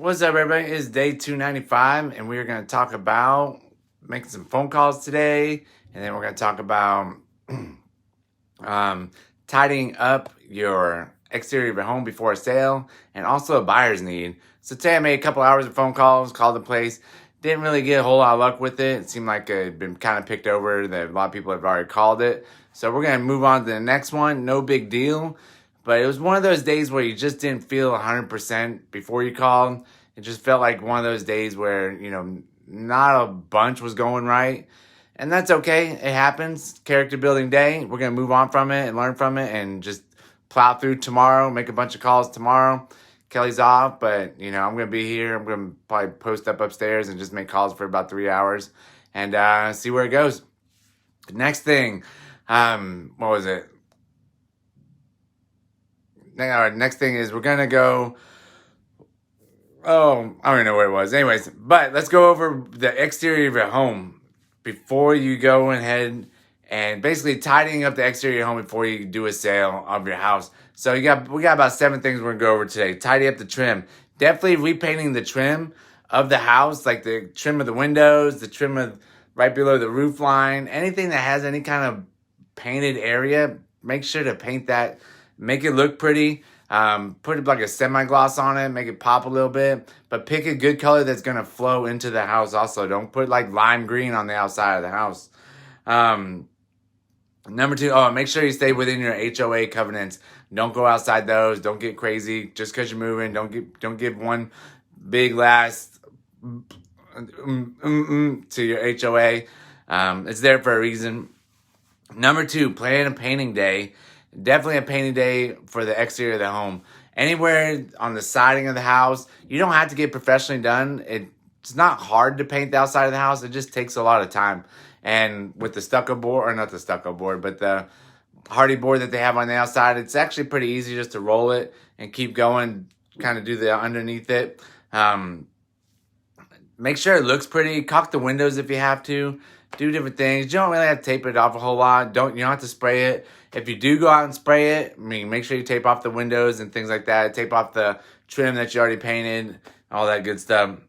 What's up, everybody? It's day 295, and we're going to talk about making some phone calls today, and then we're going to talk about tidying up your exterior of your home before a sale, and also a buyer's need. So today I made a couple hours of phone calls, called the place. Didn't really get a whole lot of luck with it. It seemed like it had been kind of picked over, that a lot of people have already called it. So we're going to move on to the next one. No big deal. But it was one of those days where you just didn't feel 100% before you called. It just felt like one of those days where, not a bunch was going right. And that's okay. It happens. Character building day. We're going to move on from it and learn from it and just plow through tomorrow, make a bunch of calls tomorrow. Kelly's off, but, I'm going to be here. I'm going to probably post up upstairs and just make calls for about 3 hours and see where it goes. Next thing, what was it? Next thing is we're going to go, I don't even know where it was. Anyways, but let's go over the exterior of your home before you go ahead and basically tidying up the exterior of your home before you do a sale of your house. So we got about 7 things we're going to go over today. Tidy up the trim. Definitely repainting the trim of the house, like the trim of the windows, the trim of right below the roof line, anything that has any kind of painted area, make sure to paint that. Make it look pretty. Put like a semi-gloss on it. Make it pop a little bit. But pick a good color that's going to flow into the house also. Don't put like lime green on the outside of the house. Number 2, make sure you stay within your HOA covenants. Don't go outside those. Don't get crazy just because you're moving. Don't give one big last to your HOA. It's there for a reason. Number 2, plan a painting day. Definitely a painting day for the exterior of the home. Anywhere on the siding of the house. You don't have to get professionally done. It's not hard to paint the outside of the house. It just takes a lot of time. And with the stucco board, or not the stucco board, but the hardy board that they have on the outside, it's actually pretty easy just to roll it and keep going, kind of do the underneath it. Make sure it looks pretty. Caulk the windows if you have to. Do different things. You don't really have to tape it off a whole lot. You don't have to spray it. If you do go out and spray it, make sure you tape off the windows and things like that. Tape off the trim that you already painted, all that good stuff.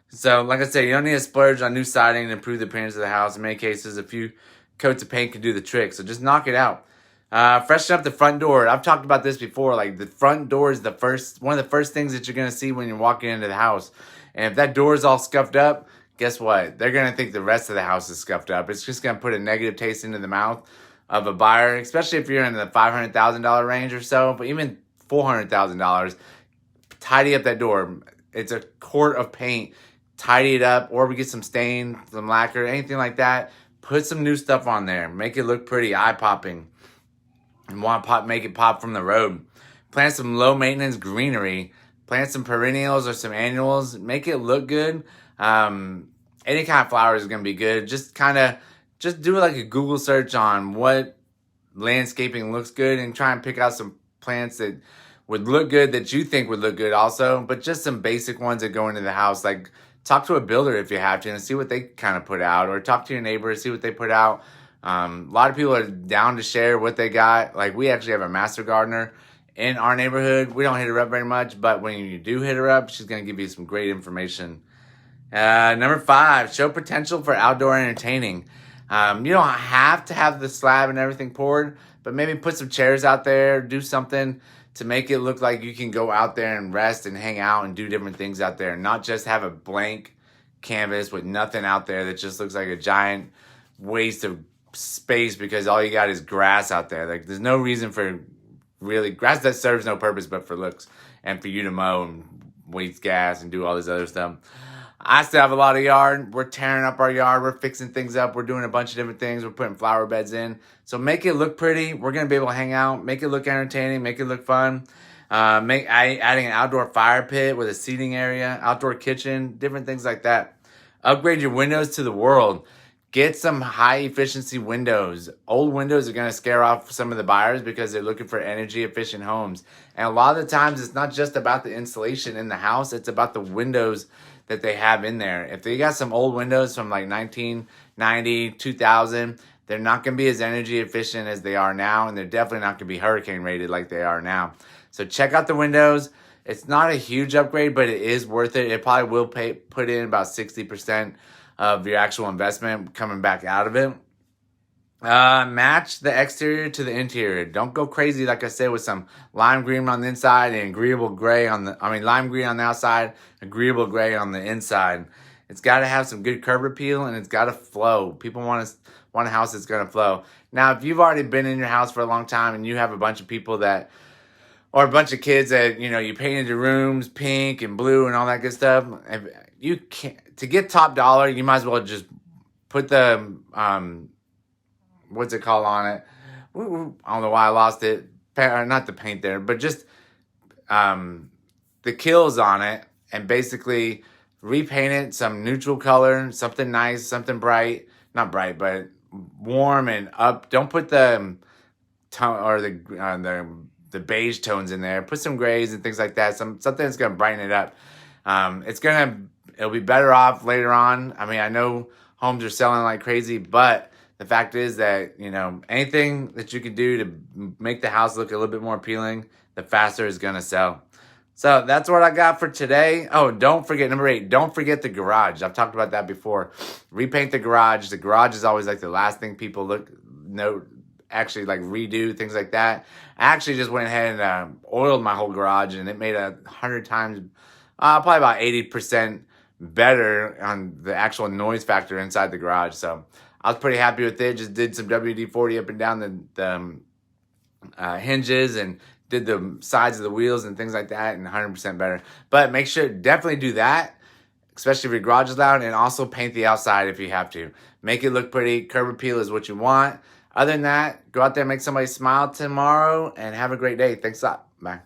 So, like I said, you don't need to splurge on new siding to improve the appearance of the house. In many cases, a few coats of paint can do the trick. So just knock it out. Freshen up the front door. I've talked about this before. Like, the front door is one of the first things that you're going to see when you're walking into the house. And if that door is all scuffed up, guess what? They're going to think the rest of the house is scuffed up. It's just going to put a negative taste into the mouth of a buyer, especially if you're in the $500,000 range or so, but even $400,000. Tidy up that door. It's a quart of paint. Tidy it up, or we get some stain, some lacquer, anything like that. Put some new stuff on there. Make it look pretty, eye-popping. And make it pop from the road. Plant some low-maintenance greenery. Plant some perennials or some annuals. Make it look good. Any kind of flowers is going to be good. Just do like a Google search on what landscaping looks good and try and pick out some plants that would look good, that you think would look good also, but just some basic ones that go into the house. Like, talk to a builder if you have to and see what they kind of put out, or talk to your neighbors, see what they put out. A lot of people are down to share what they got. Like, we actually have a master gardener in our neighborhood. We don't hit her up very much, but when you do hit her up, she's going to give you some great information. Number 5, show potential for outdoor entertaining. You don't have to have the slab and everything poured, but maybe put some chairs out there, do something to make it look like you can go out there and rest and hang out and do different things out there, not just have a blank canvas with nothing out there that just looks like a giant waste of space because all you got is grass out there. Like, there's no reason for really grass that serves no purpose but for looks and for you to mow and waste gas and do all this other stuff. I still have a lot of yard. We're tearing up our yard. We're fixing things up. We're doing a bunch of different things. We're putting flower beds in. So make it look pretty. We're going to be able to hang out. Make it look entertaining. Make it look fun. Adding an outdoor fire pit with a seating area, outdoor kitchen, different things like that. Upgrade your windows to the world. Get some high efficiency windows. Old windows are going to scare off some of the buyers because they're looking for energy efficient homes. And a lot of the times it's not just about the insulation in the house. It's about the windows that they have in there. If they got some old windows from like 1990, 2000, they're not going to be as energy efficient as they are now, and they're definitely not going to be hurricane rated like they are now. So check out the windows. It's not a huge upgrade, but it is worth it. It probably will put in about 60% of your actual investment coming back out of it. Match the exterior to the interior. Don't go crazy, like I said, with some lime green on the inside and agreeable gray lime green on the outside, agreeable gray on the inside. It's got to have some good curb appeal, and it's got to flow. People want a house that's going to flow. Now, if you've already been in your house for a long time and you have a bunch of people or a bunch of kids that, you painted your rooms pink and blue and all that good stuff, to get top dollar, you might as well just put the, what's it called on it? I don't know why I lost it. Not the paint there, but just the kills on it, and basically repaint it some neutral color, something nice, something bright. Not bright, but warm and up. Don't put the tone or the beige tones in there. Put some grays and things like that. Something that's gonna brighten it up. It'll be better off later on. I mean, I know homes are selling like crazy, but the fact is that, anything that you can do to make the house look a little bit more appealing, the faster it's going to sell. So that's what I got for today. Oh, don't forget, number 8, don't forget the garage. I've talked about that before. Repaint the garage. The garage is always like the last thing people actually like redo, things like that. I actually just went ahead and oiled my whole garage, and it made 100 times, probably about 80% better on the actual noise factor inside the garage. So I was pretty happy with it. Just did some WD-40 up and down the hinges, and did the sides of the wheels and things like that, and 100% better. But make sure, definitely do that, especially if your garage is loud, and also paint the outside if you have to. Make it look pretty. Curb appeal is what you want. Other than that, go out there and make somebody smile tomorrow, and have a great day. Thanks a lot. Bye.